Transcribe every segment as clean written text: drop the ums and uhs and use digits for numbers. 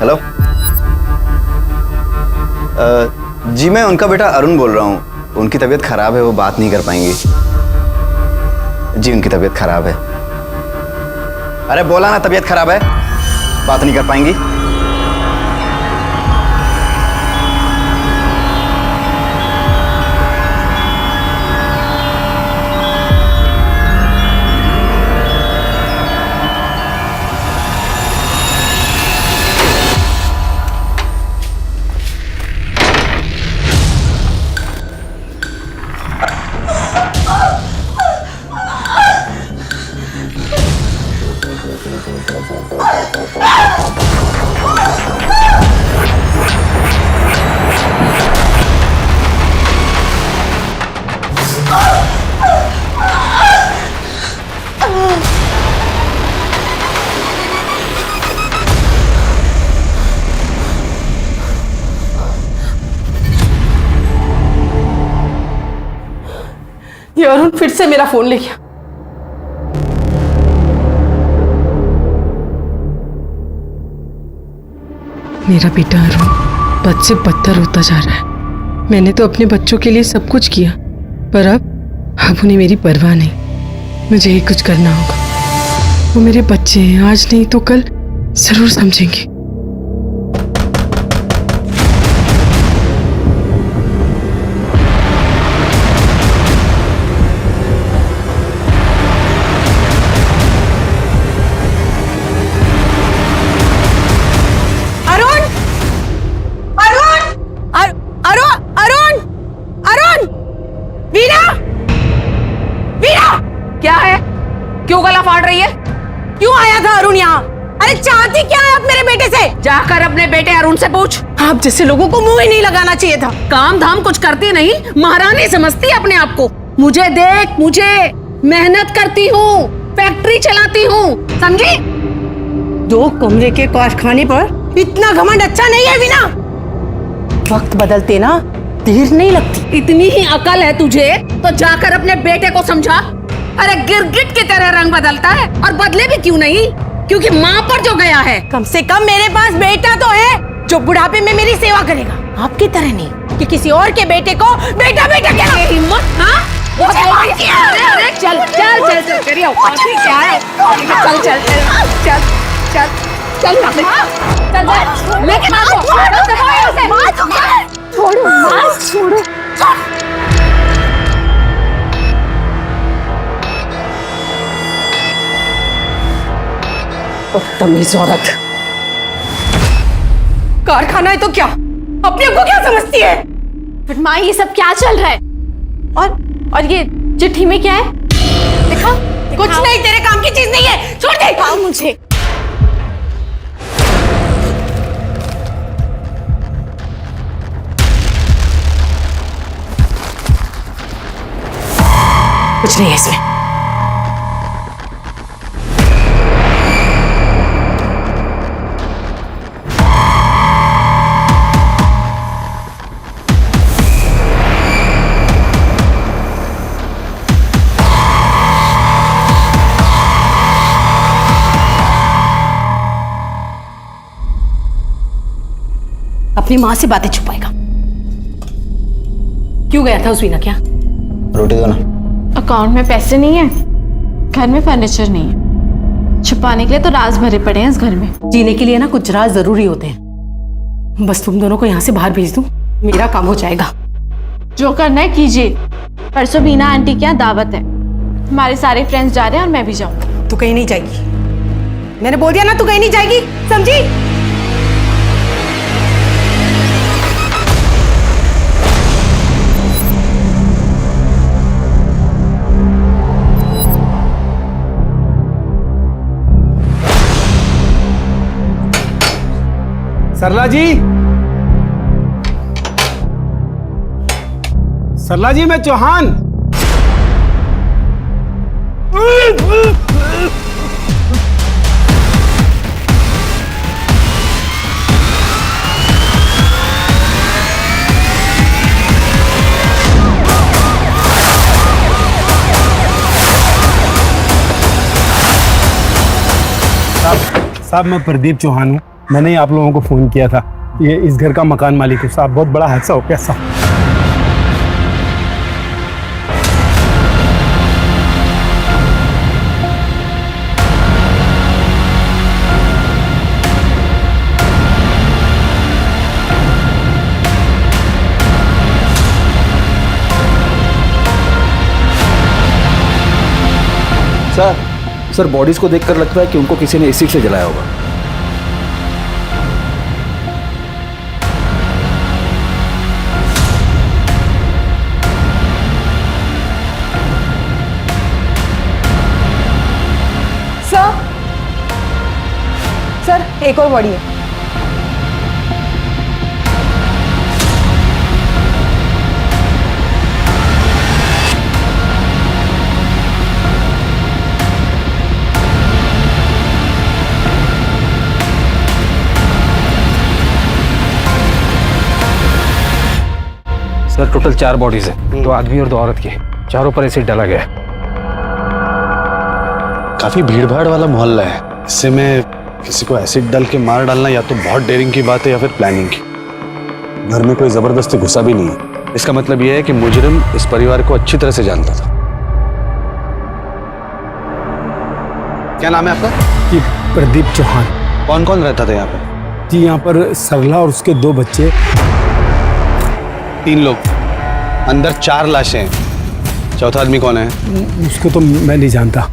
Hello. जी मैं उनका बेटा अरुण बोल रहा हूँ। उनकी तबीयत खराब है, वो बात नहीं कर पाएंगी। जी उनकी तबीयत खराब है। अरे बोला ना तबीयत खराब है, बात नहीं कर पाएंगी। ये अरुण फिर से मेरा फोन ले गया। मेरा बेटा अरुण बद से बदतर होता जा रहा है। मैंने तो अपने बच्चों के लिए सब कुछ किया, पर अब उन्हें मेरी परवाह नहीं। मुझे ही कुछ करना होगा। वो मेरे बच्चे हैं, आज नहीं तो कल जरूर समझेंगे। क्या है? क्यों गला फाड़ रही है? क्यों आया था अरुण यहाँ? अरे चाहती क्या है आप मेरे बेटे से? जाकर अपने बेटे अरुण से पूछ। आप जैसे लोगों को मुंह ही नहीं लगाना चाहिए था। काम धाम कुछ करती नहीं, महारानी समझती अपने आप को। मुझे देख, मुझे मेहनत करती हूँ, फैक्ट्री चलाती हूँ, समझी? 2 कमरे के कारखाने पर इतना घमंड अच्छा नहीं है वीना। वक्त बदलते ना देर नहीं लगती। इतनी ही अकल है तुझे तो जाकर अपने बेटे को समझा। अरे गिरगिट की तरह रंग बदलता है, और बदले भी क्यों नहीं? क्योंकि माँ पर जो गया है। कम से कम मेरे पास बेटा तो है जो बुढ़ापे में मेरी सेवा करेगा, आपकी तरह नहीं कि किसी और के बेटे को बेटा बेटा क्या हिम्मत। हाँ अरे चल चल चल चल करिए क्या है? चल चल चल चल चल चल लेके छोड़ो। तमीज औरत। कारखाना है तो क्या, अपने आप को क्या समझती है? बट माँ ये सब क्या चल रहा है? और ये चिट्ठी में क्या है? दिखा। कुछ नहीं, तेरे काम की चीज नहीं है, छोड़ दे। दिखाओ मुझे। कुछ नहीं है इसमें। अपनी माँ से बातें छुपाएगा। क्यों गया था उस वीना? क्या रोटी दो ना। अकाउंट में पैसे नहीं है, घर में फर्नीचर नहीं है, छुपाने के लिए तो राज भरे पड़े हैं इस घर में। जीने के लिए ना कुछ राज जरूरी होते हैं। बस तुम दोनों को यहाँ से बाहर भेज दूं, मेरा काम हो जाएगा। जो करना है कीजिए। परसों बीना आंटी के यहाँ दावत है, हमारे सारे फ्रेंड्स जा रहे हैं और मैं भी जाऊंगी। तू कहीं नहीं जाएगी, मैंने बोल दिया ना, तू कहीं नहीं जाएगी, समझी? सरला जी, सरला जी मैं चौहान। साहब मैं प्रदीप चौहान हूँ, मैंने ही आप लोगों को फ़ोन किया था। ये इस घर का मकान मालिक है साहब, बहुत बड़ा हादसा हो गया साहब। सर बॉडीज को देखकर लगता है कि उनको किसी ने एसिड से जलाया होगा। सर एक और बॉडी है। सर टोटल 4 बॉडीज है, 2 आदमी और 2 औरत की। चारों पर एसिड डाला गया है। काफी भीड़ भाड़ वाला मोहल्ला है, इससे में किसी को एसिड डाल के मार डालना या तो बहुत डेयरिंग की बात है या फिर प्लानिंग की। घर में कोई जबरदस्ती घुसा भी नहीं है। इसका मतलब यह है कि मुजरिम इस परिवार को अच्छी तरह से जानता था। क्या नाम है आपका? जी प्रदीप चौहान। कौन कौन रहता था यहाँ पे? जी यहाँ पर सरला और उसके 2 बच्चे। 3 लोग, अंदर 4 लाशें हैं। चौथा आदमी कौन है? उसको तो मैं नहीं जानता।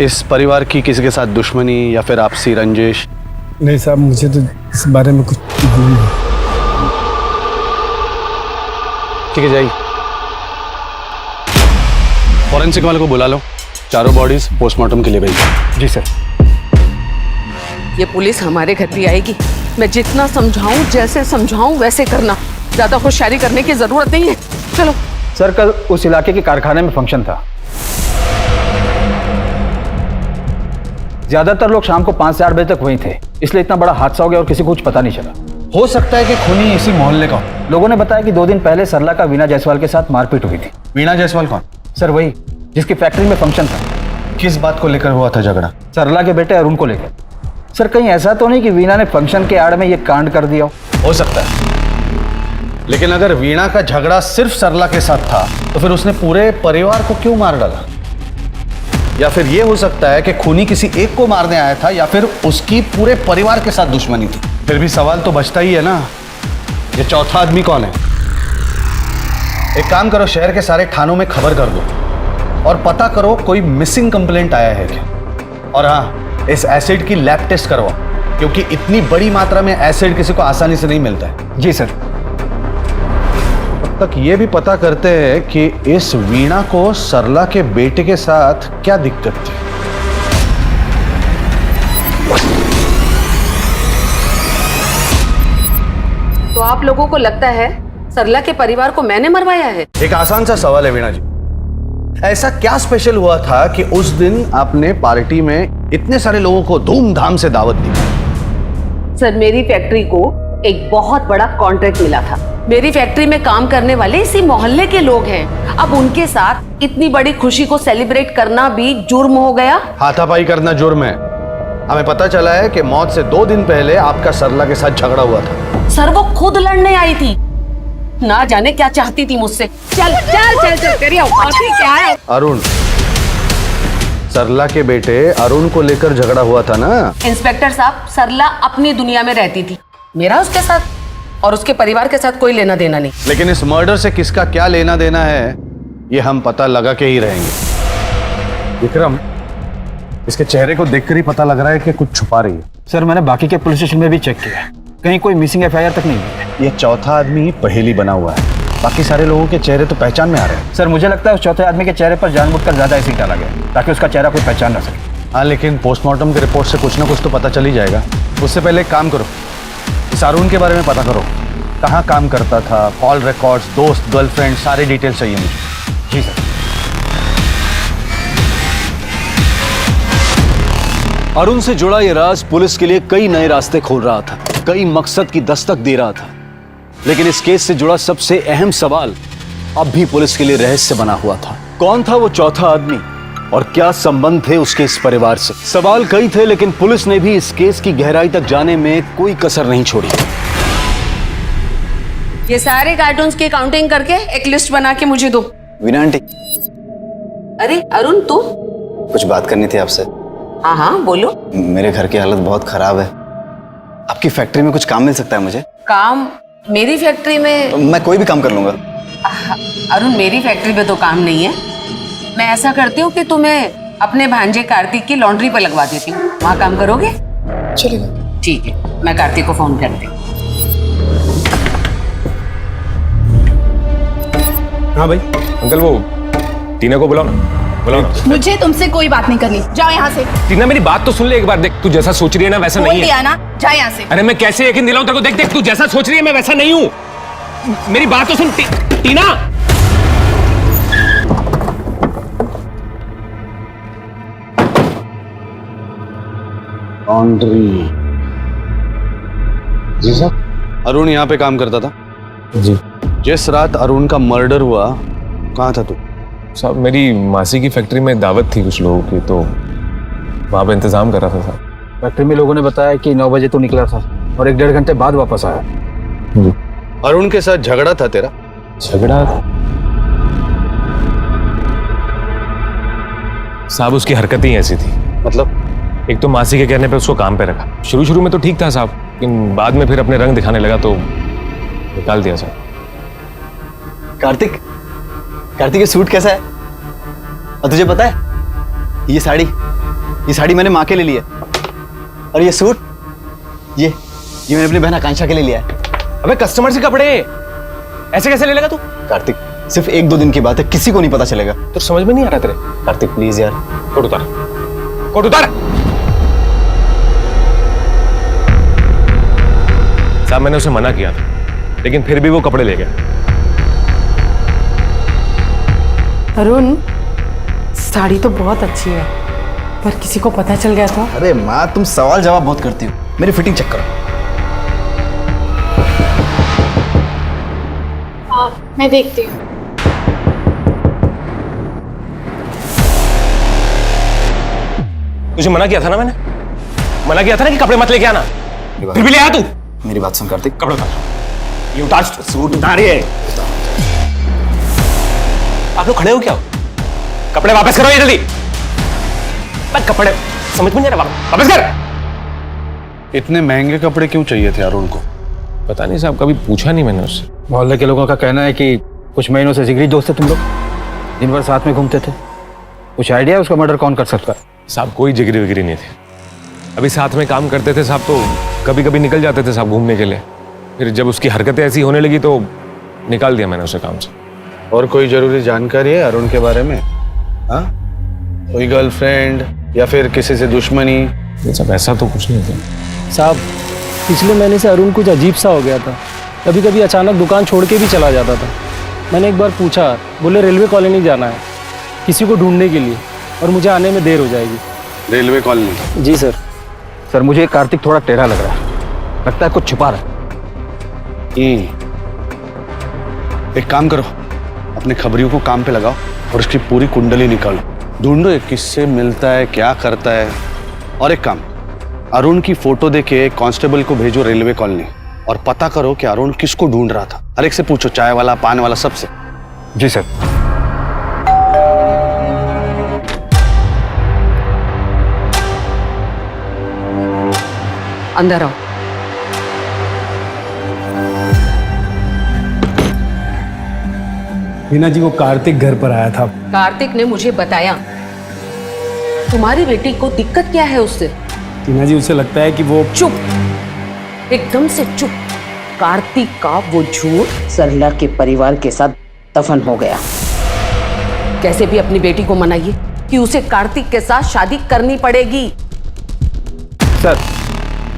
इस परिवार की किसी के साथ दुश्मनी या फिर आपसी रंजिश? नहीं साहब, मुझे तो इस बारे में कुछ मालूम नहीं। ठीक है जाइए, फॉरेंसिक वाले को बुला लो, चारों बॉडीज पोस्टमार्टम के लिए भेजिए। जी सर। ये पुलिस हमारे घर भी आएगी। मैं जितना समझाऊं, जैसे समझाऊं वैसे करना। ज्यादा होशियारी करने की जरूरत नहीं है। चलो। सर कल उस इलाके के कारखाने में फंक्शन था। ज्यादातर लोग शाम को 5 से 8 बजे तक वहीं थे, इसलिए इतना बड़ा हादसा हो गया और किसी को कुछ पता नहीं चला। हो सकता है कि खूनी इसी मोहल्ले का हो। लोगों ने बताया कि 2 दिन पहले सरला का वीणा जायसवाल के साथ मारपीट हुई थी। वीणा जायसवाल कौन? सर वही जिसकी फैक्ट्री में फंक्शन था। किस बात को लेकर हुआ था झगड़ा? सरला के बेटे अरुण को लेकर। सर कहीं ऐसा तो नहीं कि वीणा ने फंक्शन के आड़ में ये कांड कर दिया हो सकता है, लेकिन अगर वीणा का झगड़ा सिर्फ सरला के साथ था तो फिर उसने पूरे परिवार को क्यों मार डाला? या फिर यह हो सकता है कि खूनी किसी एक को मारने आया था या फिर उसकी पूरे परिवार के साथ दुश्मनी थी। फिर भी सवाल तो बचता ही है ना, ये चौथा आदमी कौन है? एक काम करो, शहर के सारे थानों में खबर कर दो और पता करो कोई मिसिंग कंप्लेंट आया है क्या। और हाँ, इस एसिड की लैब टेस्ट करवाओ, क्योंकि इतनी बड़ी मात्रा में एसिड किसी को आसानी से नहीं मिलता है। जी सर। तक ये भी पता करते हैं कि इस वीणा को सरला के बेटे के साथ क्या दिक्कत थी। तो आप लोगों को लगता है सरला के परिवार को मैंने मरवाया है? एक आसान सा सवाल है वीणा जी, ऐसा क्या स्पेशल हुआ था कि उस दिन आपने पार्टी में इतने सारे लोगों को धूमधाम से दावत दी? सर मेरी फैक्ट्री को एक बहुत बड़ा कॉन्ट्रैक्ट मिला था। मेरी फैक्ट्री में काम करने वाले इसी मोहल्ले के लोग हैं। अब उनके साथ इतनी बड़ी खुशी को सेलिब्रेट करना भी जुर्म हो गया। हाथापाई करना जुर्म है। हमें पता चला है कि मौत से 2 दिन पहले आपका सरला के साथ झगड़ा हुआ था। सर वो खुद लड़ने आई थी, ना जाने क्या चाहती थी मुझसे। चल चल चल चल करिए, औकाती क्या है? अरुण, सरला के बेटे अरुण को लेकर झगड़ा हुआ था ना? इंस्पेक्टर साहब, सरला अपनी दुनिया में रहती थी, मेरा उसके साथ और उसके परिवार के साथ कोई लेना देना नहीं। लेकिन इस मर्डर से किसका क्या लेना देना है ये हम पता लगा के ही रहेंगे। विक्रम, इसके चेहरे को देखकर ही पता लग रहा है कि कुछ छुपा रही है। सर मैंने बाकी के पुलिस स्टेशन में भी चेक किया, कहीं कोई मिसिंग एफआईआर तक नहीं हुई है। ये चौथा आदमी पहेली बना हुआ है, बाकी सारे लोगों के चेहरे तो पहचान में आ रहे हैं। सर मुझे लगता है उस चौथे आदमी के चेहरे पर जानबूझकर ज्यादा एसिड डाला गया ताकि उसका चेहरा कोई पहचान ना सके। हाँ, लेकिन पोस्टमार्टम की रिपोर्ट से कुछ ना कुछ तो पता चल ही जाएगा। उससे पहले एक काम करो, इस अरुण के बारे में पता करो, कहाँ काम करता था, कॉल रिकॉर्ड्स, दोस्त, गर्लफ्रेंड, सारे डिटेल्स चाहिए मुझे। जी सर। अरुण से जुड़ा ये राज पुलिस के लिए कई नए रास्ते खोल रहा था, कई मकसद की दस्तक दे रहा था। लेकिन इस केस से जुड़ा सबसे अहम सवाल अब भी पुलिस के लिए रहस्य बना हुआ था। कौन था वो चौथा आदमी और क्या संबंध थे उसके इस परिवार से? सवाल कई थे, लेकिन पुलिस ने भी इस केस की गहराई तक जाने में कोई कसर नहीं छोड़ी। ये सारे कार्टून्स की काउंटिंग करके एक लिस्ट बना के मुझे दो। वीना आंटी, अरे अरुण, तू? कुछ बात करनी थी आपसे। हाँ हाँ बोलो। मेरे घर की हालत बहुत खराब है। आपकी फैक्ट्री में कुछ काम मिल सकता है मुझे? काम? मेरी फैक्ट्री में? मैं कोई भी काम कर लूंगा। अरुण, मेरी फैक्ट्री में तो काम नहीं है। मैं ऐसा करती हूँ कि तुम्हें अपने भांजे कार्तिक की लॉन्ड्री पर लगवा देती हूँ, वहाँ काम करोगे? चलेगा। ठीक है, मैं कार्तिक को फोन करती हूँ। हाँ भाई। अंकल, वो टीना को बुलाओ ना, बुलाओ ना। मुझे तुमसे कोई बात नहीं करनी, जाओ यहाँ से। टीना, मेरी बात तो सुन ले एक बार। देख, तू जैसा सोच रही है ना वैसा बोल नहीं है। दिया ना, जा यहाँ से। अरे मैं कैसे यकीन दिलाऊं तेरे को? देख देख, तू जैसा सोच रही है मैं वैसा नहीं हूँ। मेरी बात तो सुन टीना। लॉन्ड्री। जी साहब। अरुण यहाँ पे काम करता था? जी जिस रात अरुण का मर्डर हुआ, कहाँ था तू? साहब, मेरी मासी की फैक्ट्री में दावत थी कुछ लोगों की, तो वहाँ पे इंतजाम कर रहा था साहब। फैक्ट्री में लोगों ने बताया कि 9 बजे तो निकला था और 1-1.5 घंटे बाद वापस आया। जी। अरुण के साथ झगड़ा था तेरा? झगड़ा साहब, उसकी हरकतें ही ऐसी थी। मतलब? एक तो मासी के कहने पे उसको काम पे रखा। शुरू में तो ठीक था साहब, लेकिन बाद में फिर अपने रंग दिखाने लगा तो निकाल दिया साहब। कार्तिक, कार्तिक ये सूट कैसा है? और तुझे पता है ये साड़ी मैंने माँ के लिए ली है, और ये सूट ये मैंने अपनी बहन आकांक्षा के लिए लिया है। अबे कस्टमर से कपड़े ऐसे कैसे ले लेगा तू? कार्तिक, सिर्फ 1-2 दिन की बात है, किसी को नहीं पता चलेगा। तो समझ में नहीं आ रहा तेरे? कार्तिक प्लीज यार। कोट उतार, कोट उतार। साहब, मैंने उसे मना किया था, लेकिन फिर भी वो कपड़े ले गया। अरुण, साड़ी तो बहुत अच्छी है, पर किसी को पता चल गया तो? अरे माँ, तुम सवाल जवाब बहुत करती हो, मेरी फिटिंग चेक करो। हाँ, मैं देखती हूँ। तुझे मना किया था ना, मैंने मना किया था ना कि कपड़े मत लेके आना, फिर भी ले आया तू। मेरी बात सुन कार्तिक। कपड़े उतार, ये उतार, सूट उतारिए। आप लोग खड़े हो क्या? कपड़े वापस करो ये जल्दी। कपड़े समझ में नहीं आ रहा, वापस कर। इतने महंगे कपड़े क्यों चाहिए थे अरुण को? पता नहीं साहब, कभी पूछा नहीं मैंने उससे। मोहल्ले के लोगों का कहना है कि कुछ महीनों से जिगरी दोस्त थे तुम लोग, दिन भर साथ में घूमते थे। कुछ आइडिया है उसका मर्डर कौन कर सकता है? साहब, कोई जिगरी विगरी नहीं थे। अभी साथ में काम करते थे साहब, तो कभी कभी निकल जाते थे साहब घूमने के लिए। फिर जब उसकी हरकतें ऐसी होने लगी तो निकाल दिया मैंने उसे काम से। और कोई जरूरी जानकारी है अरुण के बारे में? हाँ, कोई गर्लफ्रेंड या फिर किसी से दुश्मनी? ये सब ऐसा तो कुछ नहीं था साहब, पिछले महीने से अरुण कुछ अजीब सा हो गया था। कभी कभी अचानक दुकान छोड़ के भी चला जाता था। मैंने एक बार पूछा, बोले रेलवे कॉलोनी जाना है किसी को ढूंढने के लिए, और मुझे आने में देर हो जाएगी। Railway colony? जी सर। सर, मुझे कार्तिक थोड़ा टेढ़ा लग रहा है, लगता है कुछ छुपा रहा है। एक काम करो, अपने खबरियों को काम पे लगाओ और उसकी पूरी कुंडली निकालो। ढूंढो ये किससे मिलता है, क्या करता है। और एक काम, अरुण की फोटो देके कांस्टेबल को भेजो रेलवे कॉलोनी, और पता करो कि अरुण किसको ढूंढ रहा था। हर एक से पूछो, चाय वाला, पान वाला, सबसे। जी सर। अंदर आओ। वीना जी, वो कार्तिक घर पर आया था। कार्तिक ने मुझे बताया। तुम्हारी बेटी को दिक्कत क्या है उससे? टीना जी, उसे लगता है कि वो चुप, एकदम से चुप। कार्तिक का वो झूठ सरला के परिवार के साथ दफन हो गया। कैसे भी अपनी बेटी को मनाइए कि उसे कार्तिक के साथ शादी करनी पड़ेगी। सर,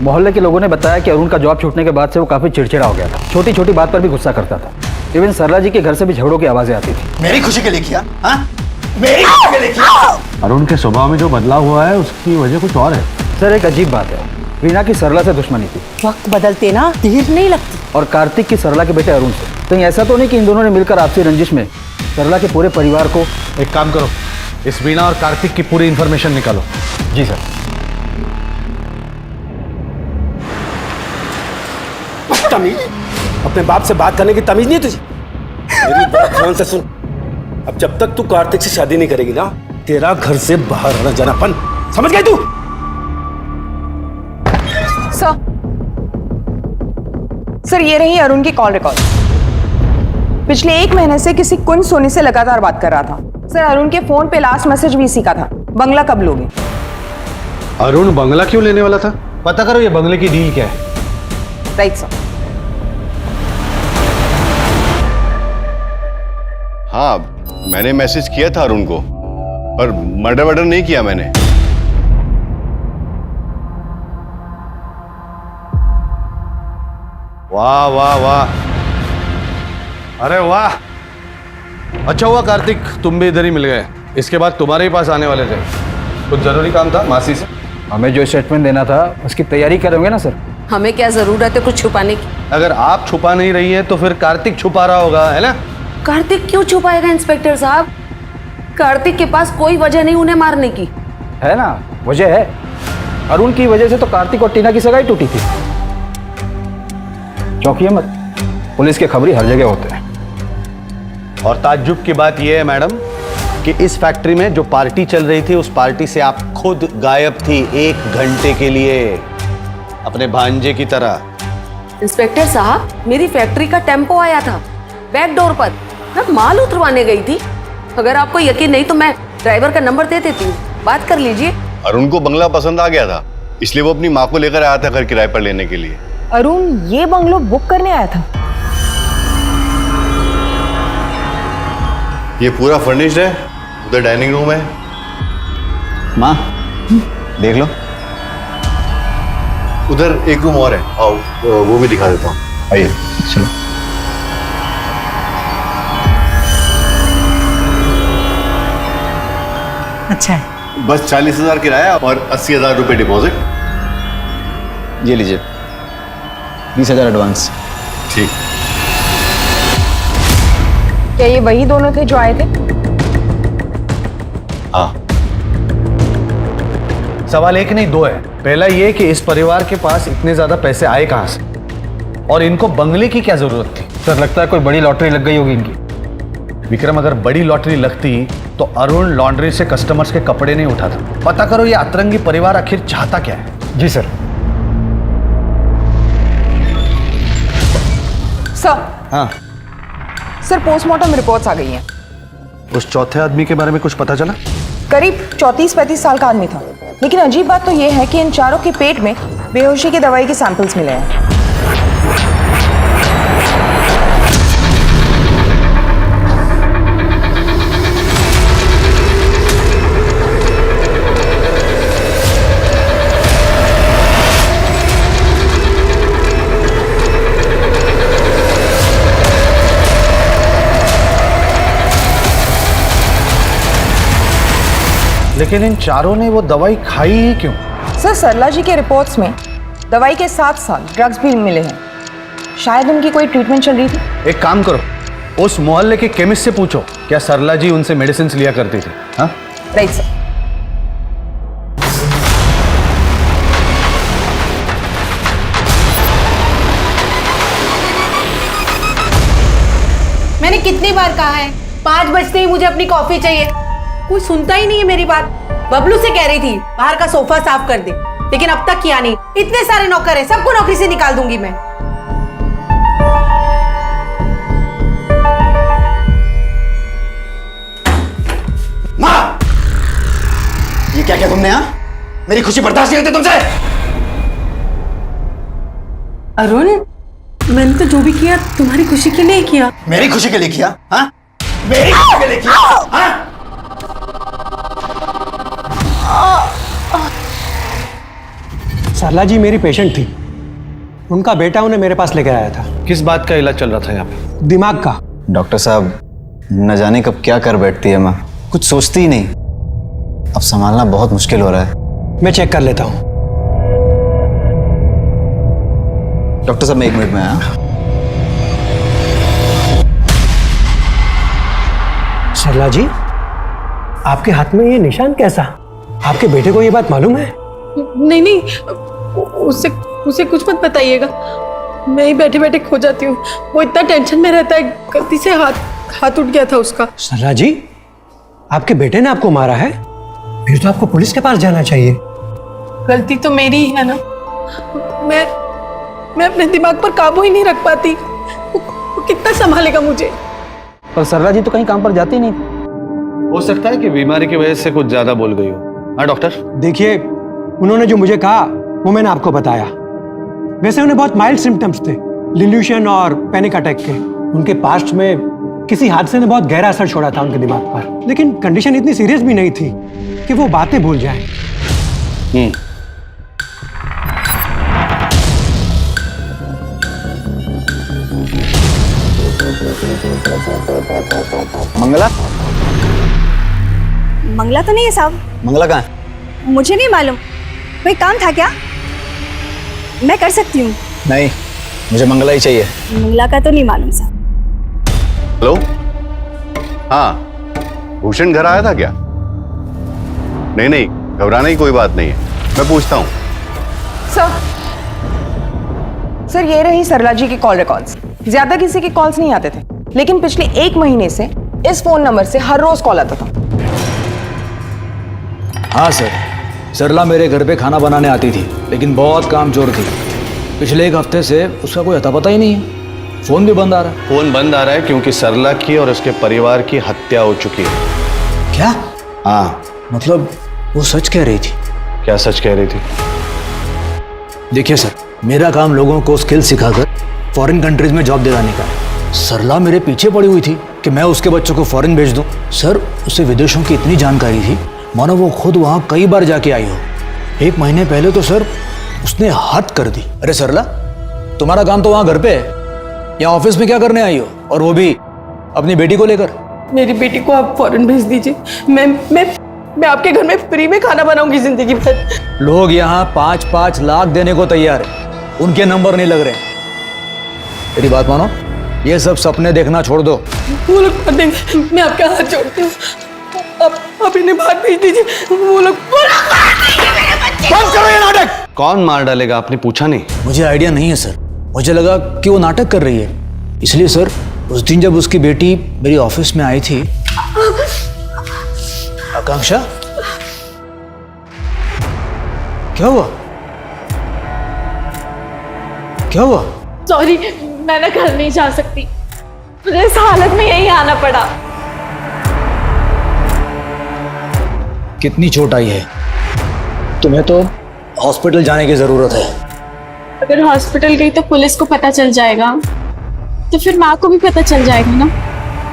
मोहल्ले के लोगों ने बताया कि अरुण का जॉब छूटने के बाद से वो काफी चिड़चिड़ा हो गया था। छोटी छोटी बात पर भी गुस्सा करता था। इवन सरला जी के घर से भी झगड़ों की आवाजें आती थी। मेरी खुशी के लिए किया? हाँ, मेरी खुशी के लिए किया। अरुण के स्वभाव में जो बदलाव हुआ है उसकी वजह कुछ और है। सर, एक अजीब बात है, वीना की सरला से दुश्मनी थी। वक्त बदलते ना देर नहीं लगती। और कार्तिक की सरला के बेटे अरुण से। कहीं ऐसा तो नहीं कि इन दोनों ने मिलकर आपसी रंजिश में सरला के पूरे परिवार को? एक काम करो, इस वीणा और कार्तिक की पूरी इंफॉर्मेशन निकालो। जी सर। तमीज, अपने बाप से बात करने की तमीज नहीं है तुझे? मेरी बात ध्यान से सुन। अब जब तक तू कार्तिक से शादी नहीं करेगी ना, तेरा घर से बाहर आना जानापन, समझ गई तू? सर ये रही अरुण की कॉल रिकॉर्ड। पिछले 1 महीने से किसी कुन सोनी से लगातार बात कर रहा था। सर अरुण के फोन पे लास्ट मैसेज भी इसी का था, बंगला कब लोगे? अरुण बंगला क्यों लेने वाला था? पता करो ये बंगले की डील क्या है। Right sir. हाँ, मैंने मैसेज किया था अरुण को, पर मर्डर नहीं किया मैंने। वाह वाह वाह, अरे वाह, अच्छा हुआ कार्तिक तुम भी इधर ही मिल गए। इसके बाद तुम्हारे ही पास आने वाले थे, कुछ जरूरी काम था मासी से। हमें जो स्टेटमेंट देना था उसकी तैयारी करोगे ना सर? हमें क्या जरूरत है कुछ छुपाने की? अगर आप छुपा नहीं रही है तो फिर कार्तिक छुपा रहा होगा, है ना? कार्तिक क्यों छुपाएगा इंस्पेक्टर साहब? कार्तिक के पास कोई वजह नहीं उन्हें मारने की। है ना, वजह है। अरुण की वजह से तो कार्तिक और टीना की सगाई टूटी थी। चौंकिए मत, पुलिस के खबरी हर जगह होते हैं। और ताज्जुब की बात यह है मैडम कि इस फैक्ट्री में जो पार्टी चल रही थी उस पार्टी से आप खुद गायब थी 1 घंटे के लिए, अपने भांजे की तरह। इंस्पेक्टर साहब, मेरी फैक्ट्री का टेम्पो आया था बैक डोर पर, मैं माल उतरवाने गई थी। अगर आपको यकीन नहीं तो मैं ड्राइवर का नंबर दे देती हूँ, बात कर लीजिए। अरुण को बंगला पसंद आ गया था, इसलिए वो अपनी माँ को लेकर आया था घर किराए पर लेने के लिए। अरुण ये बंगलो बुक करने आया था? ये पूरा फर्निश्ड है, उधर डाइनिंग रूम है। माँ देख लो, उधर एक रूम और है, आओ वो भी दिखा देता हूँ, आइए। चलो। अच्छा है। बस 40,000 किराया और 80,000 रुपए डिपॉजिट। ये लीजिए, 20,000 एडवांस। ठीक। क्या ये वही दोनों थे जो आए थे? हाँ। सवाल एक नहीं 2 है। पहला ये कि इस परिवार के पास इतने ज्यादा पैसे आए कहां से और इनको बंगले की क्या जरूरत थी? सर लगता है कोई बड़ी लॉटरी लग गई होगी इनकी। विक्रम, अगर बड़ी लॉटरी लगती तो अरुण लॉन्ड्री से कस्टमर्स के कपड़े नहीं उठाता। पता करो ये अतरंगी परिवार आखिर चाहता क्या है। जी सर। सर। हाँ सर पोस्टमार्टम रिपोर्ट्स आ गई हैं। उस चौथे आदमी के बारे में कुछ पता चला? करीब 34-35 साल का आदमी था, लेकिन अजीब बात तो यह है कि इन चारों के पेट में बेहोशी की दवाई के सैंपल्स मिले हैं। लेकिन इन चारों ने वो दवाई खाई ही क्यों? सर सरला जी के रिपोर्ट्स में दवाई के साथ साथ ड्रग्स भी मिले हैं। शायद उनकी कोई ट्रीटमेंट चल रही थी। एक काम करो, उस मोहल्ले के केमिस्ट से पूछो क्या सरला जी उनसे मेडिसिन लिया करती थी। हाँ राइट सर। मैंने कितनी बार कहा है 5 बजते ही मुझे अपनी कॉफी चाहिए, कोई सुनता ही नहीं है मेरी बात। बबलू से कह रही थी बाहर का सोफा साफ कर दे, लेकिन अब तक किया नहीं। इतने सारे नौकर हैं, सबको नौकरी से निकाल दूंगी मैं। माँ, ये क्या किया तुमने? यहाँ मेरी खुशी बर्दाश्त नहीं होती तुमसे। अरुण, मैंने तो जो भी किया तुम्हारी खुशी के लिए किया। मेरी खुशी के लिए किया? हाँ, मेरी खुशी के लिए किया? हाँ? सरला जी मेरी पेशेंट थी, उनका बेटा उन्हें मेरे पास लेकर आया था। किस बात का इलाज चल रहा था यहाँ पे? दिमाग का। डॉक्टर साहब, न जाने कब क्या कर बैठती है माँ, कुछ सोचती ही नहीं। अब संभालना बहुत मुश्किल हो रहा है। मैं चेक कर लेता हूँ। डॉक्टर साहब मैं 1 मिनट में आया। सरला जी, आपके हाथ में ये निशान कैसा? आपके बेटे को ये बात मालूम है? नहीं नहीं, उससे उसे कुछ मत बताइएगा। मैं ही बैठे बैठे खो जाती हूँ। वो इतना टेंशन में रहता है, गलती से हाथ उठ गया था उसका। सरला जी, आपके बेटे ने आपको मारा है? फिर तो आपको पुलिस के पास जाना चाहिए। गलती तो मेरी ही है ना। मैं अपने दिमाग पर काबू ही नहीं रख पाती। वो कितना संभालेगा मुझे? पर सरला जी तो कहीं काम पर जाती नहीं। हो सकता है कि बीमारी की वजह से कुछ ज्यादा बोल गई हो। हाँ डॉक्टर? देखिए, उन्होंने जो मुझे कहा वो मैंने आपको बताया। वैसे उन्हें बहुत माइल्ड सिम्टम्स थे, डिल्यूशन और पैनिक अटैक के। उनके पास्ट में किसी हादसे ने बहुत गहरा असर छोड़ा था उनके दिमाग पर, लेकिन कंडीशन इतनी सीरियस भी नहीं थी कि वो बातें भूल जाएं। मंगला? मंगला तो नहीं है साहब। मंगला कहाँ है? मुझे नहीं मालूम, कोई काम था क्या? मैं कर सकती हूँ। नहीं, मुझे मंगला ही चाहिए। मंगला का तो नहीं मालूम साहब। हेलो, हाँ, भूषण घर आया था क्या? नहीं नहीं, घबराने की कोई बात नहीं है, मैं पूछता हूँ। सर ये रही सरला जी की कॉल रिकॉर्ड्स। ज्यादा किसी के कॉल्स नहीं आते थे, लेकिन पिछले 1 महीने से इस फोन नंबर से हर रोज कॉल आता था। हाँ सर, सरला मेरे घर पे खाना बनाने आती थी, लेकिन बहुत कामचोर थी। पिछले 1 हफ्ते से उसका कोई अता पता ही नहीं है। फोन भी बंद आ रहा है। फोन बंद आ रहा है क्योंकि सरला की और उसके परिवार की हत्या हो चुकी है। क्या? हाँ। मतलब वो सच कह रही थी? क्या सच कह रही थी? देखिए सर, मेरा काम लोगों को स्किल सिखाकर फॉरेन कंट्रीज में जॉब दिलाने का है। सरला मेरे पीछे पड़ी हुई थी कि मैं उसके बच्चों को फॉरेन भेज दूं। सर, उसे विदेशों की इतनी जानकारी थी मानो वो खुद वहां कई बार जाके आई हो। 1 महीने पहले तो सर उसने हद कर दी। अरे सरला, तुम्हारा काम तो वहां घर पे है, यहाँ ऑफिस में क्या करने आई हो? और वो भी अपनी बेटी को लेकर। मेरी बेटी को आप फॉरेन भेज दीजिए। मैं आपके घर में फ्री में खाना बनाऊंगी जिंदगी भर। लोग यहाँ 5-5 लाख देने को तैयार है, उनके नंबर नहीं लग रहे। मेरी बात मानो, ये सब सपने देखना छोड़ दो। वो लोग कर देंगे, मैं आपके हाथ जोड़ती हूँ। आप इन्हें बाहर भेज दीजिए। वो लोग बंद करो ये नाटक। कौन मार डालेगा आपने पूछा नहीं? मुझे आइडिया नहीं है सर, मुझे लगा कि वो नाटक कर रही है, इसलिए सर उस दिन जब उसकी बेटी मेरी ऑफिस में आई थी। आकांक्षा, क्या हुआ? क्या हुआ? सॉरी, मैं ना घर नहीं जा सकती, मुझे इस हालत में यहीं आना पड़ा। कितनी चोट आई है? तुम्हें तो हॉस्पिटल जाने की जरूरत है। अगर हॉस्पिटल गई तो पुलिस को पता चल जाएगा, तो फिर माँ को भी पता चल जाएगा ना।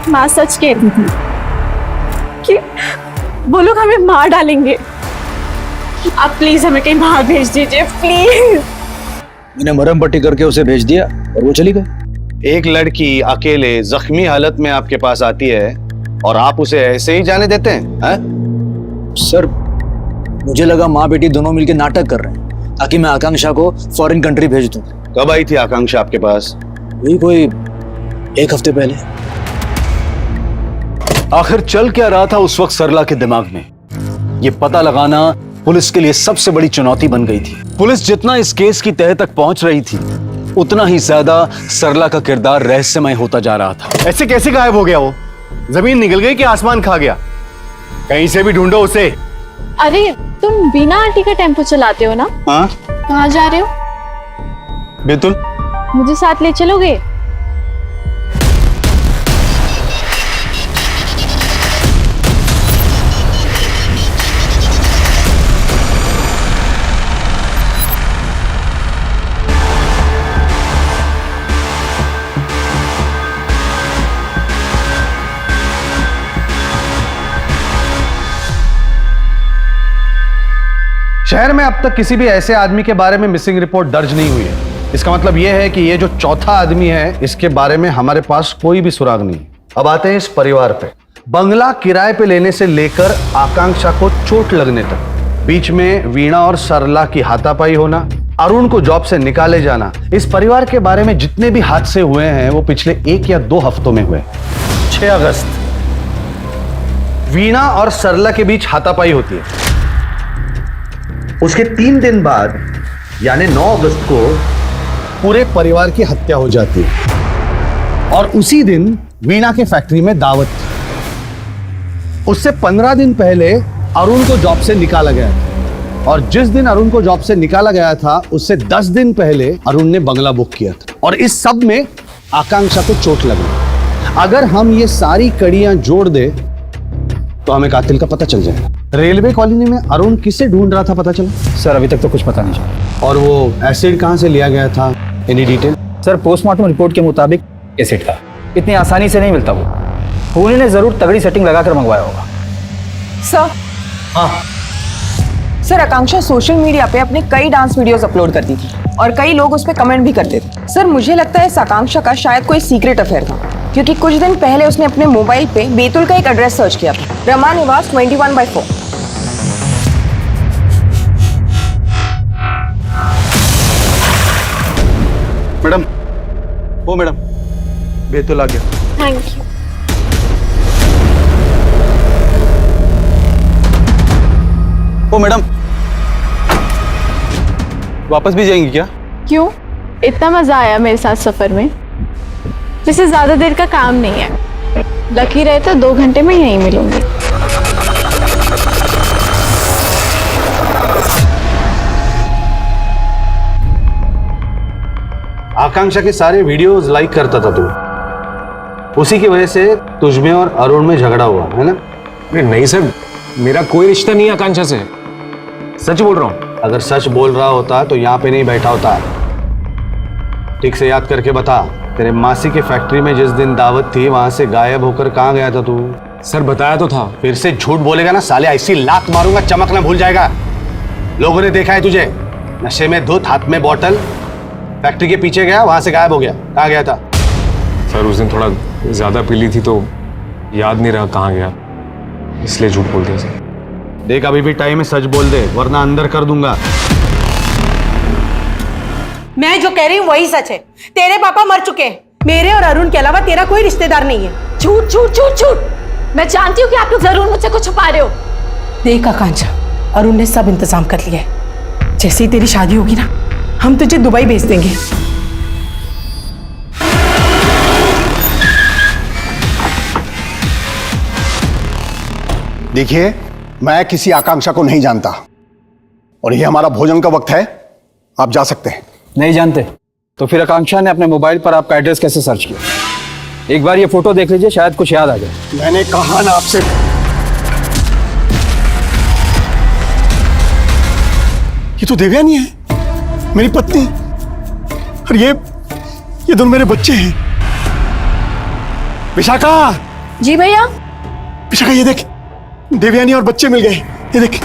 माँ सच कहती थी कि वो लोग हमें मार डालेंगे। आप प्लीज हमें कहीं बाहर भेज दीजिए, प्लीज। मैंने मरहम पट्टी करके उसे भेज दिया और वो चली गई। एक लड़की अकेले जख्मी हालत में आपके पास आती है और आप उसे ऐसे ही जाने देते हैं? सर, मुझे लगा माँ बेटी दोनों मिलकर नाटक कर रहे हैं ताकि मैं आकांक्षा को फॉरेन कंट्री भेज दूं। कब आई थी आकांक्षा आपके पास? वही कोई 1 हफ्ते पहले। आखिर चल क्या रहा था उस वक्त सरला के दिमाग में, ये पता लगाना पुलिस के लिए सबसे बड़ी चुनौती बन गई थी। पुलिस जितना इस केस की तह तक पहुंच रही थी, उतना ही ज्यादा सरला का किरदार रहस्यमय होता जा रहा था। ऐसे कैसे गायब हो गया वो? जमीन निकल गई कि आसमान खा गया? कहीं से भी ढूंढो उसे। अरे तुम बीना आंटी का टेम्पो चलाते हो ना? हाँ? कहाँ जा रहे हो? बेतुल। मुझे साथ ले चलोगे? शहर में अब तक किसी भी ऐसे आदमी के बारे में मिसिंग रिपोर्ट दर्ज नहीं हुई है। इसका मतलब यह है कि ये जो चौथा आदमी है, इसके बारे में हमारे पास कोई भी सुराग नहीं। अब आते हैं इस परिवार पे। बंगला किराए पे लेने से लेकर आकांक्षा को चोट लगने तक, बीच में वीणा और सरला की हाथापाई होना, अरुण को जॉब से निकाले जाना, इस परिवार के बारे में जितने भी हादसे हुए हैं वो पिछले 1 या 2 हफ्तों में हुए। 6 अगस्त वीणा और सरला के बीच हाथापाई होती है। उसके 3 दिन बाद यानी 9 अगस्त को पूरे परिवार की हत्या हो जाती है और उसी दिन वीणा के फैक्ट्री में दावत थी। उससे 15 दिन पहले अरुण को जॉब से निकाला गया था और जिस दिन अरुण को जॉब से निकाला गया था उससे 10 दिन पहले अरुण ने बंगला बुक किया था और इस सब में आकांक्षा को चोट लगी। अगर हम ये सारी कड़ियां जोड़ दे तो हमें कातिल का पता चल जाएगा। रेलवे कॉलोनी में अरुण किसे ढूंढ रहा था पता चला? सर अभी तक तो कुछ पता नहीं चला। और वो एसिड कहां से लिया गया था? Any detail? Sir postmortem report के मुताबिक एसिड था, इतनी आसानी से नहीं मिलता वो। खूनी ने जरूर तगड़ी सेटिंग लगाकर मंगवाया होगा। सर हाँ सर, आकांक्षा सोशल मीडिया पे अपने कई डांस वीडियोस अपलोड करती थी और कई लोग उस पर कमेंट भी करते थे। सर मुझे लगता है इस आकांक्षा का शायद कोई सीक्रेट अफेयर था, क्योंकि कुछ दिन पहले उसने अपने मोबाइल पे बेतुल का एक एड्रेस सर्च किया था, रमा निवास 21/4। मैडम, ओ मैडम, बेतुल आ गया। Thank you. ओ मैडम, वापस भी जाएंगी क्या? क्यों? इतना मजा आया मेरे साथ सफर में। वैसे ज्यादा देर का काम नहीं है, लकी रहे तो 2 घंटे में यहीं मिलूंगी। आकांक्षा के सारे वीडियोस लाइक करता था तू, उसी की वजह से तुझमें और अरुण में झगड़ा हुआ है ना? अरे नहीं सर, मेरा कोई रिश्ता नहीं है आकांक्षा से, सच बोल रहा हूँ। अगर सच बोल रहा होता तो यहाँ पे नहीं बैठा होता। ठीक से याद करके बता, तेरे मासी के फैक्ट्री में जिस दिन दावत थी वहां से गायब होकर कहाँ गया था तू? सर बताया तो था। फिर से झूठ बोलेगा ना साले, ऐसी लात मारूंगा चमक ना भूल जाएगा। लोगों ने देखा है तुझे नशे में धुत, हाथ में बोतल, फैक्ट्री के पीछे गया, वहां से गायब हो गया। कहाँ गया था? सर उस दिन थोड़ा ज्यादा पी ली थी तो याद नहीं रहा कहाँ गया, इसलिए झूठ बोल दिया सर। देख अभी भी टाइम है, सच बोल दे वरना अंदर कर दूंगा। मैं जो कह रही हूँ वही सच है। तेरे पापा मर चुके हैं, मेरे और अरुण के अलावा तेरा कोई रिश्तेदार नहीं है। झूठ झूठ झूठ झूठ। मैं जानती हूँ कि आप लोग जरूर मुझसे कुछ छुपा रहे हो। देख आकांक्षा, अरुण ने सब इंतजाम कर लिया है। जैसे ही तेरी शादी होगी ना, हम तुझे दुबई भेज देंगे। देखिए, मैं किसी आकांक्षा को नहीं जानता और ये हमारा भोजन का वक्त है, आप जा सकते हैं। नहीं जानते तो फिर आकांक्षा ने अपने मोबाइल पर आपका एड्रेस कैसे सर्च किया? एक बार ये फोटो देख लीजिए, शायद कुछ याद आ जाए। मैंने कहा ना आपसे, ये तो देवयानी है, मेरी पत्नी, और ये दोनों मेरे बच्चे हैं। विशाखा! जी भैया। विशाखा ये देख, देवयानी और बच्चे मिल गए, ये देख।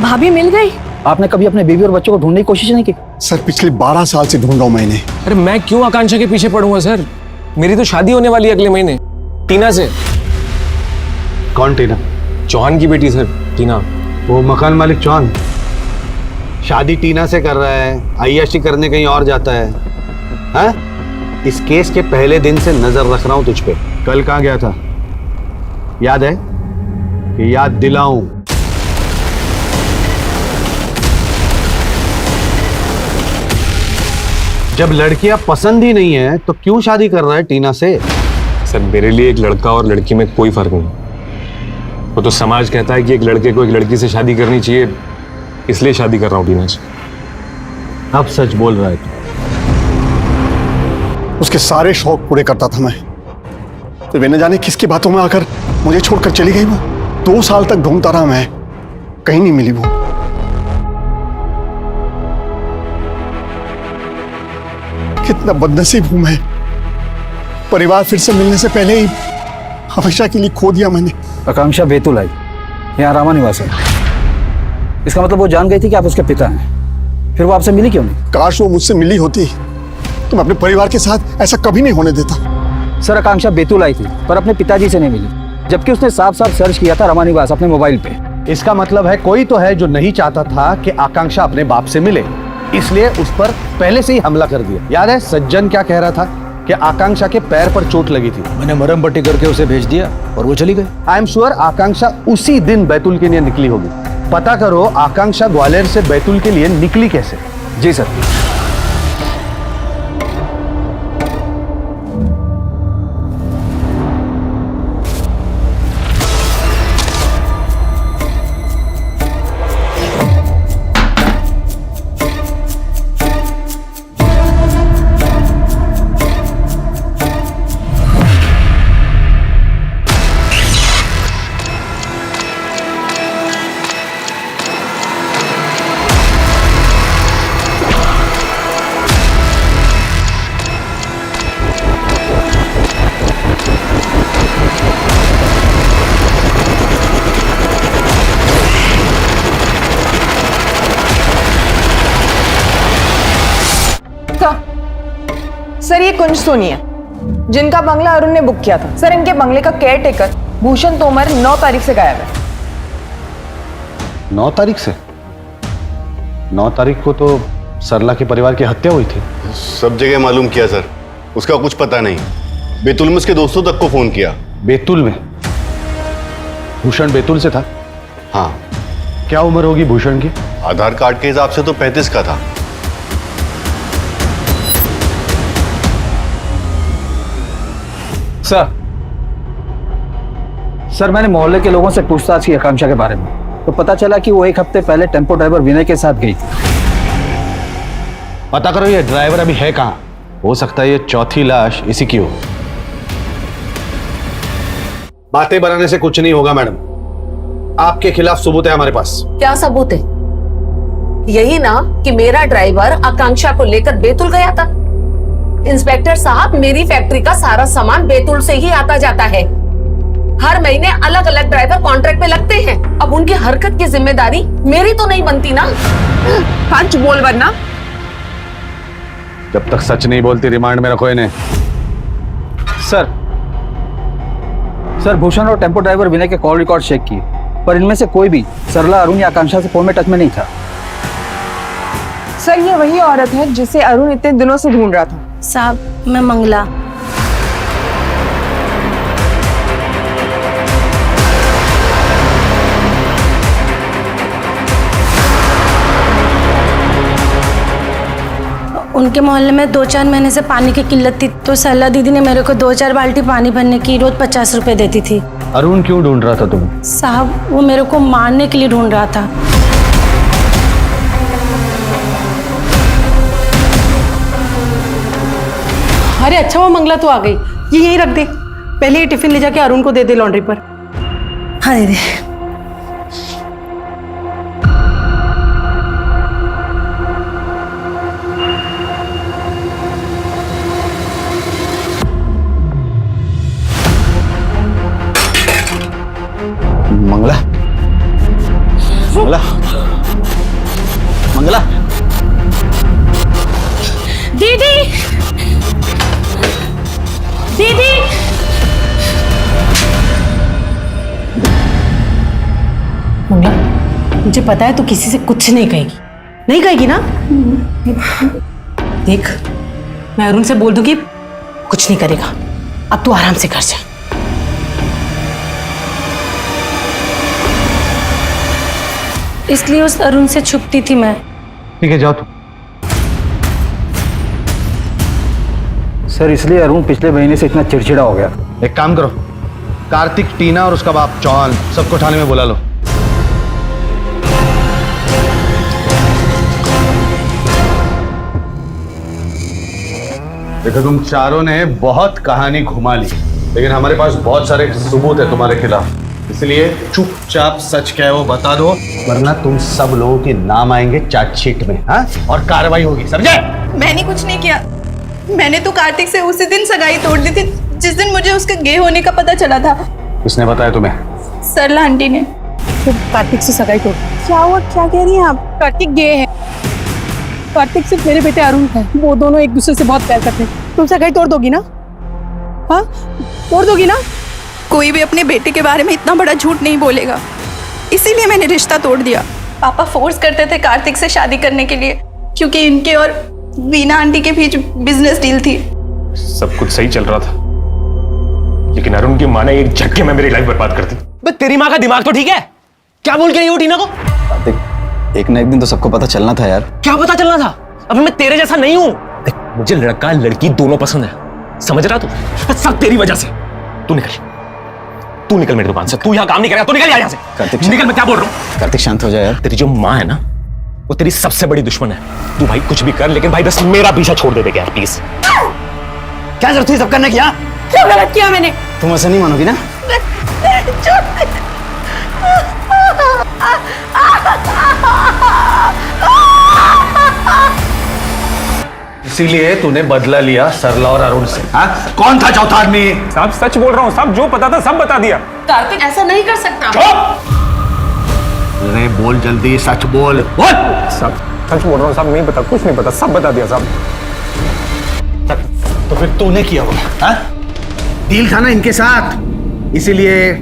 भाभी मिल गई? आपने कभी अपने बीवी और बच्चों को ढूंढने की कोशिश नहीं की? सर पिछले 12 साल से ढूंढ रहा हूं मैंने। अरे मैं क्यों आकांक्षा के पीछे पड़ूंगा सर, मेरी तो शादी होने वाली है अगले महीने टीना से। कौन टीना? चौहान की बेटी सर, टीना। वो मकान मालिक चौहान शादी टीना से कर रहा है, अय्याशी करने कहीं और जाता है। हाँ? इस केस के पहले दिन से नजर रख रहा हूं तुझ पे। कल कहाँ गया था याद है कि याद दिलाऊं? जब लड़कियां पसंद ही नहीं है तो क्यों शादी कर रहा है टीना से? सर मेरे लिए एक लड़का और लड़की में कोई फर्क नहीं। वो तो समाज कहता है कि एक लड़के को एक लड़की से शादी करनी चाहिए, इसलिए शादी कर रहा हूँ टीना से। अब सच बोल रहा है तू? उसके सारे शौक पूरे करता था मैं, तो वे न जाने किसकी बातों में आकर मुझे छोड़कर चली गई वो। 2 साल तक ढूंढता रहा मैं, कहीं नहीं मिली वो। कितना बदनसीब हूं मैं, परिवार फिर से मिलने से पहले ही हमेशा के लिए खो दिया मैंने। आकांक्षा बेतुल आई, यहाँ रामा निवास है। इसका मतलब वो जान गई थी कि आप उसके पिता हैं, फिर वो आपसे मिली क्यों नहीं? काश वो मुझसे मिली होती तो मैं अपने परिवार के साथ ऐसा कभी नहीं होने देता। सर आकांक्षा बेतुल आई थी पर अपने पिताजी से नहीं मिली, जबकि उसने साफ साफ सर्च किया था रमा निवास अपने मोबाइल पे। इसका मतलब है कोई तो है जो नहीं चाहता था कि आकांक्षा अपने बाप से मिले, इसलिए उस पर पहले से ही हमला कर दिया। याद है सज्जन क्या कह रहा था कि कि आकांक्षा के पैर पर चोट लगी थी। मैंने मरहम पट्टी करके उसे भेज दिया और वो चली गई। आई एम श्योर आकांक्षा उसी दिन बैतूल के लिए निकली होगी। पता करो आकांक्षा ग्वालियर से बैतूल के लिए निकली कैसे। जी सर। सर ये कुंज सोनी है जिनका बंगला अरुण ने बुक किया था। सर इनके बंगले का केयर टेकर भूषण तोमर 9 तारीख से गायब है। 9 तारीख से? 9 तारीख को तो सरला के परिवार की हत्या हुई थी। सब जगह मालूम किया सर, उसका कुछ पता नहीं। बैतूल में उसके दोस्तों तक को फोन किया। बैतूल में? भूषण बैतूल से था? हाँ। क्या उम्र होगी भूषण की? आधार कार्ड के हिसाब से तो 35 का था। सर मैंने मोहल्ले के लोगों से पूछताछ की आकांक्षा के बारे में, तो पता चला कि वो 1 हफ्ते पहले टेम्पो ड्राइवर विनय के साथ गई थी। पता करो ये ड्राइवर अभी है कहाँ। हो सकता है ये चौथी लाश इसी की हो। बातें बनाने से कुछ नहीं होगा मैडम, आपके खिलाफ सबूत है हमारे पास। क्या सबूत है? यही ना कि मेरा ड्राइवर आकांक्षा को लेकर बैतूल गया था। इंस्पेक्टर साहब, मेरी फैक्ट्री का सारा सामान बैतूल से ही आता जाता है। हर महीने अलग अलग ड्राइवर कॉन्ट्रैक्ट पे लगते हैं। अब उनकी हरकत की जिम्मेदारी मेरी तो नहीं बनती ना। सच बोल वरना। जब तक सच नहीं बोलती रिमांड में रखो इन्हें। सर भूषण और टेम्पो ड्राइवर विनय के कॉल रिकॉर्ड चेक किए, पर इनमें से कोई भी सरला, अरुण या आकांक्षा से फोन में टच में नहीं था। सर ये वही औरत है जिसे अरुण इतने दिनों से ढूंढ रहा था। साहब मैं मंगला। उनके मोहल्ले में 2-4 महीने से पानी की किल्लत थी, तो सरला दीदी ने मेरे को 2-4 बाल्टी पानी भरने की रोज 50 रुपए देती थी। अरुण क्यों ढूंढ रहा था तुम्हें? साहब वो मेरे को मारने के लिए ढूंढ रहा था। अरे अच्छा वो मंगला तो आ गई, ये यहीं रख दे। पहले ये टिफिन ले जाके अरुण को दे दे लॉन्ड्री पर। हाँ दीदी। मंगला, मंगला, मंगला। दीदी, दीदी। मंगला, मुझे पता है तू किसी से कुछ नहीं कहेगी, नहीं कहेगी ना? देख, मैं अरुण से बोल दूंगी, कुछ नहीं करेगा। अब तू आराम से घर जा। इसलिए उस अरुण से छुपती थी मैं। ठीक है जाओ तुम। सर इसलिए अरुण पिछले महीने से इतना चिड़चिड़ा हो गया। एक काम करो, कार्तिक, टीना और उसका बाप चौहान सबको थाने में बुला लो। देखो तुम चारों ने बहुत कहानी घुमा ली, लेकिन हमारे पास बहुत सारे सबूत है तुम्हारे खिलाफ। इसलिए चुपचाप सच क्या है वो बता दो, वरना तुम सब लोगों के नाम आएंगे चार्जशीट में। हाँ? और कार्रवाई होगी, समझे? मैंने कुछ नहीं किया। मैंने तो कार्तिक से उसी दिन सगाई तोड़ दी थी जिस दिन मुझे उसके गे होने का पता चला था। किसने बताया तुम्हें? सरला आंटी ने। तो कार्तिक से सगाई तोड़? क्या हुआ, क्या कह रही हैं आप? कार्तिक गे है। कार्तिक सिर्फ मेरे बेटे अरुण है, वो दोनों एक दूसरे से बहुत प्यार करते हैं। तुम सगाई तोड़ दोगी ना? हाँ तोड़ दोगी ना? कोई भी अपने बेटे के बारे में इतना बड़ा झूठ नहीं बोलेगा, इसीलिए मैंने रिश्ता तोड़ दिया। पापा फोर्स करते थे कार्तिक से शादी करने के लिए, क्योंकि इनके और वीना आंटी के बीच बिजनेस डील थी। सब कुछ सही चल रहा था, लेकिन अरुण की माँ ने एक झटके में मेरी लाइफ बर्बाद कर दी। बे तेरी माँ का दिमाग तो ठीक है? क्या बोल के रही हो टीना को? कार्तिक, एक ना एक दिन तो सबको पता चलना था यार। क्या पता चलना था? अभी मैं तेरे जैसा नहीं हूं। देख, मुझे लड़का लड़की दोनों पसंद है, समझ रहा तू? सब तेरी वजह से। तू निकल मेरी दुकान से। तू यहाँ काम नहीं करेगा, तू निकल यहाँ से। कार्तिक निकल, मैं क्या बोल रहा हूँ? कार्तिक शांत हो जाए यार। तेरी जो माँ है ना, वो तेरी सबसे बड़ी दुश्मन है। तू भाई कुछ भी कर, लेकिन भाई बस मेरा पीछा छोड़ दे यार प्लीज। क्या जरूरत थी सब करने की? क्यों गलत किया मैंने? तुम ऐसा नहीं मानोगी ना? इसीलिए तूने बदला लिया सरला और अरुण से। हाँ, कौन था चौथा आदमी? साहब सच बोल रहा हूँ साहब, जो पता था सब बता दिया। कार्तिक ऐसा नहीं कर सकता। अरे बोल जल्दी, सच बोल। साहब सच बोल रहा हूँ साहब, नहीं पता, कुछ नहीं पता, सब बता दिया साहब। तो फिर तूने किया होगा? हाँ? डील था ना इनके साथ, इसीलिए।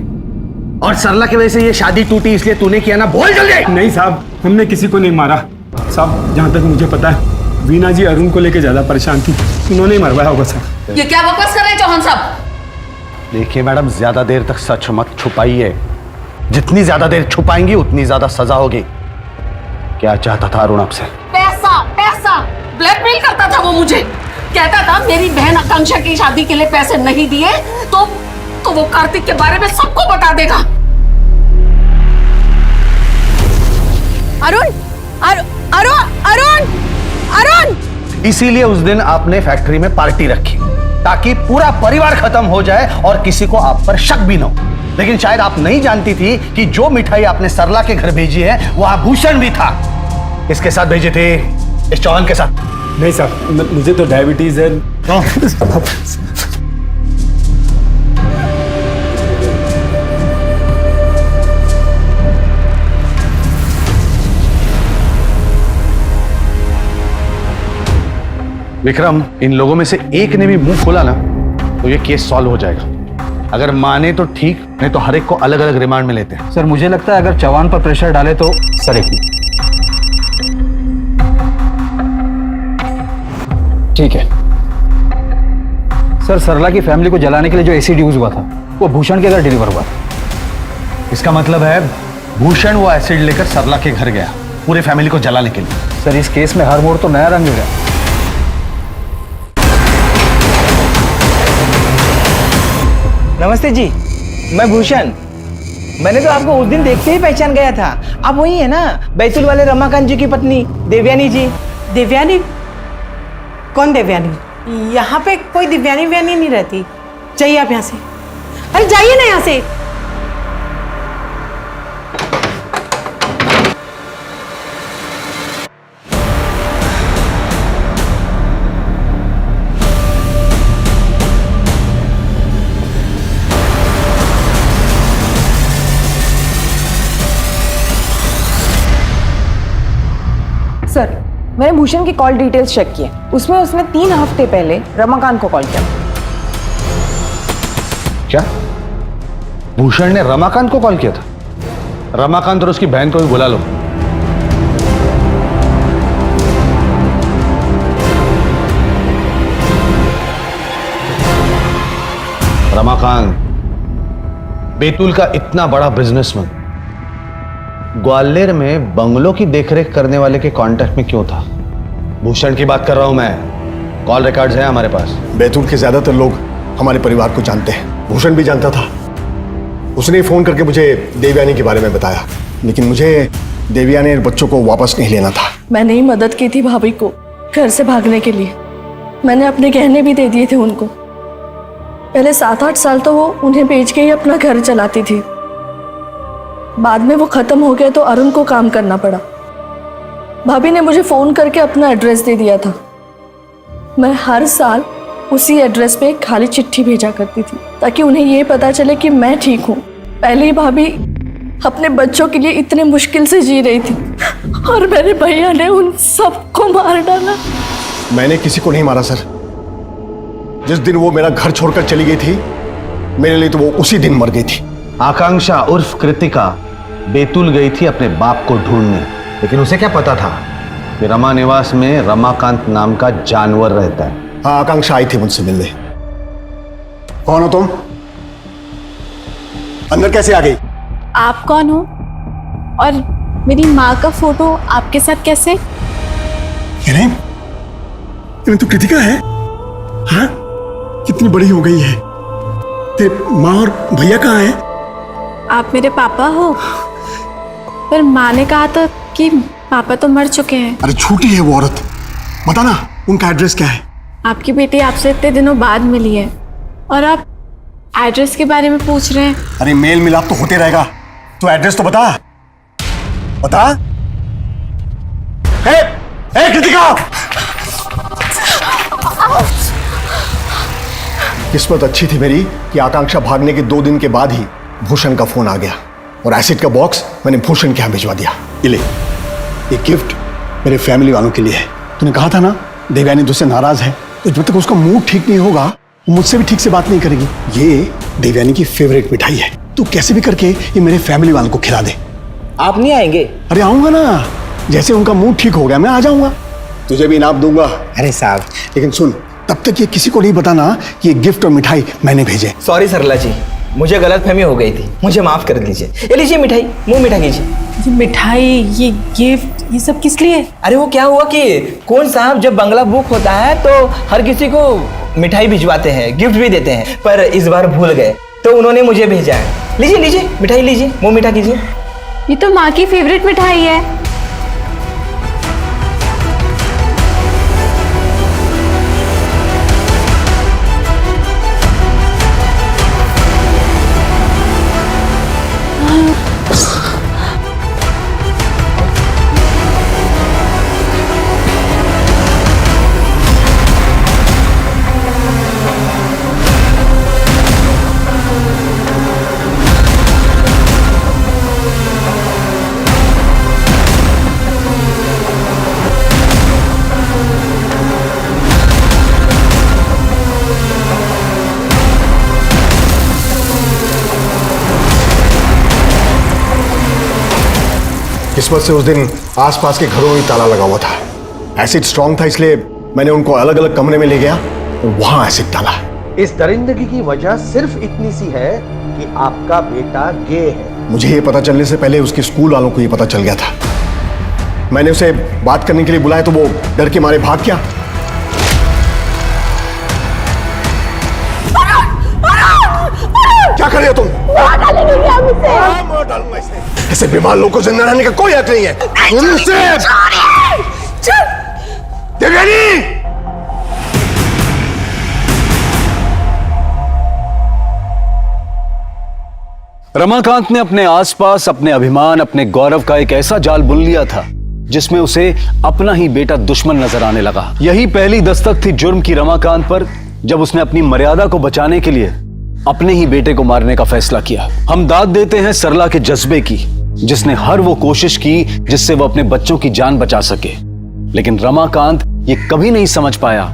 और सरला की वजह से ये शादी टूटी, इसलिए तूने किया ना। बोल जल्दी। नहीं साहब, हमने किसी को नहीं मारा साहब। जहाँ तक मुझे पता है, वीणा जी अरुण को लेकर ज्यादा परेशान थी, उन्होंने ही मरवाया होगा सर। ये क्या बकवास कर रहे हैं चौहान साहब? देखिए मैडम, ज्यादा देर तक सच मत छुपाइए। जितनी ज्यादा देर छुपाएंगी उतनी ज्यादा सजा होगी। क्या चाहता था अरुण आपसे? पैसा, पैसा ब्लैकमेल करता था वो मुझे। कहता था मेरी बहन आकांक्षा की शादी के लिए पैसे नहीं दिए तो वो कार्तिक के बारे में सबको बता देगा। अरुण, अरुण, अरुण, अरुण। इसीलिए उस दिन आपने फैक्ट्री में पार्टी रखी, ताकि पूरा परिवार खत्म हो जाए और किसी को आप पर शक भी न हो। लेकिन शायद आप नहीं जानती थी कि जो मिठाई आपने सरला के घर भेजी है वो आभूषण भी था। इसके साथ भेजे थे, इस चौहान के साथ। नहीं साहब, मुझे तो डायबिटीज है। विक्रम, इन लोगों में से एक ने भी मुंह खोला ना तो ये केस सॉल्व हो जाएगा। अगर माने तो ठीक, नहीं तो हर एक को अलग अलग रिमांड में लेते हैं। सर मुझे लगता है अगर चौहान पर प्रेशर डाले तो सर एक ठीक है। सर सरला की फैमिली को जलाने के लिए जो एसिड यूज हुआ था वो भूषण के घर डिलीवर हुआ था। इसका मतलब है भूषण वो एसिड लेकर सरला के घर गया पूरे फैमिली को जलाने के लिए। सर इस केस में हर मोड़ तो नया रंग है। नमस्ते जी, मैं भूषण। मैंने तो आपको उस दिन देखते ही पहचान गया था। आप वही है ना, बैतूल वाले रमाकांत जी की पत्नी देवयानी जी? देवयानी? कौन देवयानी? यहाँ पे कोई दिव्यानी व्यानी नहीं रहती। जाइए आप यहाँ से। अरे जाइए ना यहाँ से। सर मैंने भूषण की कॉल डिटेल्स चेक किए, उसमें उसने 3 हफ्ते पहले रमाकांत को कॉल किया। क्या भूषण ने रमाकांत को कॉल किया था? रमाकांत और उसकी बहन को भी बुला लो। रमाकांत बैतूल का इतना बड़ा बिजनेसमैन ग्वालियर में बंगलों की देखरेख करने वाले के कांटेक्ट में क्यों था? भूषण की बात कर रहा हूं मैं, कॉल रिकॉर्ड्स हैं हमारे पास। बैतूल के ज्यादातर लोग हमारे परिवार को जानते हैं, भूषण भी जानता था। उसने ही फोन करके मुझे देवयानी के बारे में बताया, लेकिन मुझे देवयानी और बच्चों को वापस नहीं लेना था। मैंने ही मदद की थी भाभी को घर से भागने के लिए। मैंने अपने गहने भी दे दिए थे उनको। पहले 7-8 साल तो वो उन्हें बेच के ही अपना घर चलाती थी। बाद में वो खत्म हो गया तो अरुण को काम करना पड़ा। भाभी ने मुझे फोन करके अपना एड्रेस दे दिया था। मैं हर साल उसी एड्रेस पे एक खाली चिट्ठी भेजा करती थी ताकि उन्हें ये पता चले कि मैं ठीक हूँ। पहले ही भाभी अपने बच्चों के लिए इतने मुश्किल से जी रही थी और मेरे भैया ने उन सबको मार डाला। मैंने किसी को नहीं मारा सर। जिस दिन वो मेरा घर छोड़कर चली गई थी, मेरे लिए तो वो उसी दिन मर गई थी। आकांक्षा उर्फ कृतिका बैतूल गई थी अपने बाप को ढूंढने, लेकिन उसे क्या पता था कि रमा निवास में रमाकांत नाम का जानवर रहता है। हाँ, आकांक्षा आई थी मुझसे मिलने। कौन हो तुम? अंदर कैसे आ गई? आप कौन हो? और मेरी माँ का फोटो आपके साथ कैसे? ये तो कृतिका है। हाँ, कितनी बड़ी हो गई है। तेरे माँ और भैया कहाँ हैं? आप मेरे पापा हो? पर माँ ने कहा था कि पापा तो मर चुके हैं। अरे झूठी है वो औरत। बता ना, उनका एड्रेस क्या है? आपकी बेटी आपसे इतने दिनों बाद मिली है और आप एड्रेस के बारे में पूछ रहे हैं। अरे मेल मिलाप तो होते रहेगा, तो एड्रेस तो बता। बता। ए कृतिका! किस्मत अच्छी थी मेरी कि आकांक्षा भागने के 2 दिन के बाद ही भूषण का फोन आ गया और एसिड का बॉक्स मैंने भूषण के यहाँ भिजवा दिया। ये ले, ये गिफ्ट मेरे फैमिली वालों के लिए है। तूने कहा था ना देवयानी तुझसे नाराज है, तो जब तक उसका मूड ठीक नहीं होगा वो मुझसे भी ठीक से बात नहीं करेगी। ये देवयानी की फेवरेट मिठाई है, तू कैसे भी करके ये मेरे फैमिली वालों को खिला दे। आप नहीं आएंगे? अरे आऊंगा ना, जैसे उनका मूड ठीक हो गया मैं आ जाऊंगा, तुझे भी इनाम दूंगा। अरे साहब, लेकिन सुन, तब तक ये किसी को नहीं बताना कि ये गिफ्ट और मिठाई मैंने भेजे। सॉरी सरला जी, मुझे गलतफहमी हो गई थी, मुझे माफ कर दीजिए। ये लीजिए मिठाई, मुंह मीठा कीजिए। ये मिठाई, ये गिफ्ट, ये सब किस लिए? अरे वो क्या हुआ कि कौन साहब जब बंगला बुक होता है तो हर किसी को मिठाई भिजवाते हैं, गिफ्ट भी देते हैं, पर इस बार भूल गए तो उन्होंने मुझे भेजा है। लीजिए लीजिए मिठाई लीजिए, मुंह मीठा कीजिए। ये तो माँ की फेवरेट मिठाई है। किस्मत से उस दिन आसपास के घरों में ताला लगा हुआ था। एसिड स्ट्रांग था, इसलिए मैंने उनको अलग अलग कमरे में ले गया और वहां एसिड डाला। इस दरिंदगी की वजह सिर्फ इतनी सी है कि आपका बेटा गे है। मुझे ये पता चलने से पहले उसके स्कूल वालों को ये पता चल गया था। मैंने उसे बात करने के लिए बुलाया तो वो डर के मारे भाग गया। क्या कर रहे हो तुम? ऐसे बीमार लोगों को जिंदा रहने का कोई हक नहीं है। देवयानी! रमाकांत ने अपने आसपास अपने अभिमान, अपने गौरव का एक ऐसा जाल बुन लिया था जिसमें उसे अपना ही बेटा दुश्मन नजर आने लगा। यही पहली दस्तक थी जुर्म की रमाकांत पर, जब उसने अपनी मर्यादा को बचाने के लिए अपने ही बेटे को मारने का फैसला किया। हम दाद देते हैं सरला के जज्बे की, जिसने हर वो कोशिश की जिससे वो अपने बच्चों की जान बचा सके। लेकिन रमाकांत ये कभी नहीं समझ पाया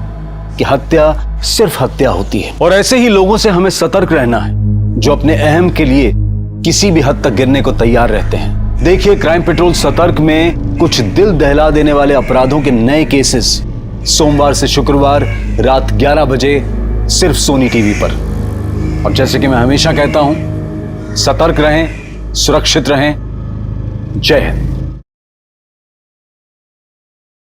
कि हत्या सिर्फ हत्या होती है। और ऐसे ही लोगों से हमें सतर्क रहना है जो अपने अहम के लिए किसी भी हद तक गिरने को तैयार रहते हैं। देखिए क्राइम पेट्रोल सतर्क में कुछ दिल दहला देने वाले अपराधों के नए केसेस सोमवार से शुक्रवार रात 11 बजे सिर्फ सोनी टीवी पर। और जैसे कि मैं हमेशा कहता हूं, सतर्क रहें, सुरक्षित रहें। जय हिंद।